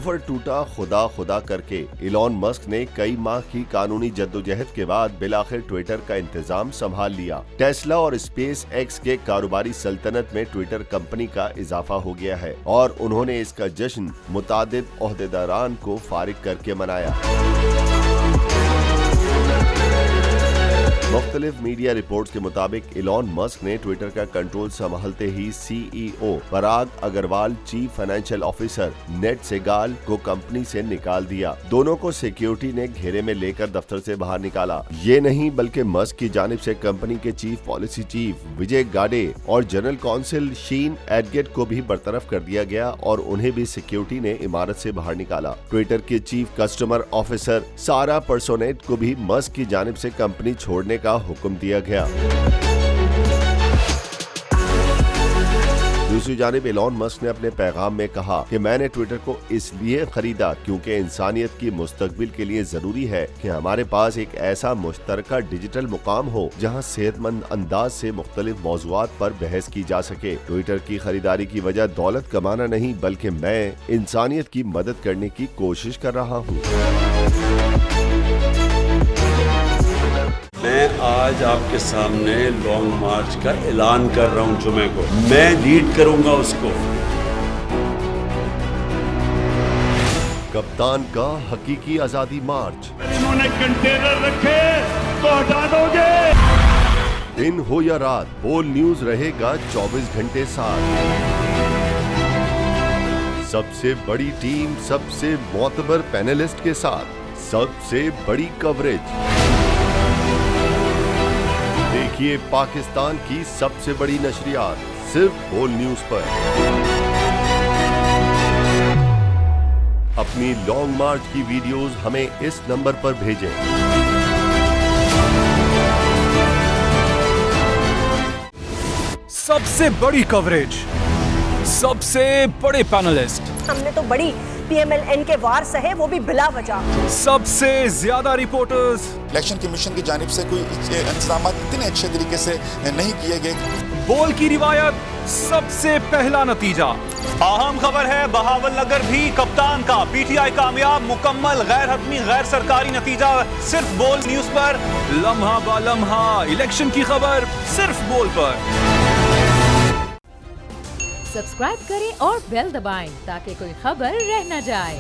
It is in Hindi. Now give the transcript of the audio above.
सफर टूटा खुदा खुदा करके इलॉन मस्क ने कई माह की कानूनी जद्दोजहद के बाद बिलाखिर ट्विटर का इंतजाम संभाल लिया। टेस्ला और स्पेस एक्स के कारोबारी सल्तनत में ट्विटर कंपनी का इजाफा हो गया है और उन्होंने इसका जश्न मुतादिद ओहदेदारान को फारिग करके मनाया। मुख्तलिफ मीडिया रिपोर्ट्स के मुताबिक इलॉन मस्क ने ट्विटर का कंट्रोल संभालते ही सीईओ पराग अग्रवाल, चीफ फाइनेंशियल ऑफिसर नेड सेगाल को कंपनी से निकाल दिया। दोनों को सिक्योरिटी ने घेरे में लेकर दफ्तर से बाहर निकाला। ये नहीं बल्कि मस्क की जानिब से कंपनी के चीफ पॉलिसी चीफ विजय गाडे और जनरल काउंसिल शीन एडगेट को भी बरतरफ कर दिया गया और उन्हें भी सिक्योरिटी ने इमारत से बाहर निकाला। ट्विटर के चीफ कस्टमर ऑफिसर सारा पर्सोनेट को भी मस्क की जानिब से कंपनी छोड़ने का हुक्म दिया गया। दूसरी जानिब इलॉन मस्क ने अपने पैगाम में कहा कि मैंने ट्विटर को इसलिए खरीदा क्योंकि इंसानियत की मुस्तकबिल के लिए जरूरी है कि हमारे पास एक ऐसा मुश्तरका डिजिटल मुकाम हो जहां सेहतमंद अंदाज से मुख्तलिफ मौज़ूआत पर बहस की जा सके। ट्विटर की खरीदारी की वजह दौलत कमाना नहीं बल्कि मैं इंसानियत की मदद करने की कोशिश कर रहा हूँ। मैं आज आपके सामने लॉन्ग मार्च का ऐलान कर रहा हूं। जुमे को मैं लीड करूंगा उसको। कप्तान का हकीकी आजादी मार्च। इन्होंने कंटेनर रखे तो हटा दोगे। दिन हो या रात, बोल न्यूज रहेगा 24 घंटे साथ। सबसे बड़ी टीम, सबसे मोतबर पैनलिस्ट के साथ, सबसे बड़ी कवरेज। देखिए पाकिस्तान की सबसे बड़ी नशरियात सिर्फ बोल न्यूज पर। अपनी लॉन्ग मार्च की वीडियोस हमें इस नंबर पर भेजें। सबसे बड़ी कवरेज, सबसे बड़े पैनलिस्ट। हमने तो बड़ी PMLN के वार सहे, वो भी बिला वजह। सबसे ज्यादा रिपोर्टर्स। इलेक्शन कमीशन की जानिब से कोई इंतजाम इतने अच्छे तरीके से नहीं किए गए। बोल की रिवायत, सबसे पहला नतीजा। अहम खबर है बहावल नगर भी कप्तान का PTI कामयाब, मुकम्मल गैर हतमी गैर सरकारी नतीजा सिर्फ बोल न्यूज पर। लम्हा बा लम्हा इलेक्शन की खबर सिर्फ बोल पर। सब्सक्राइब करें और बेल दबाएं ताकि कोई खबर रह न जाए।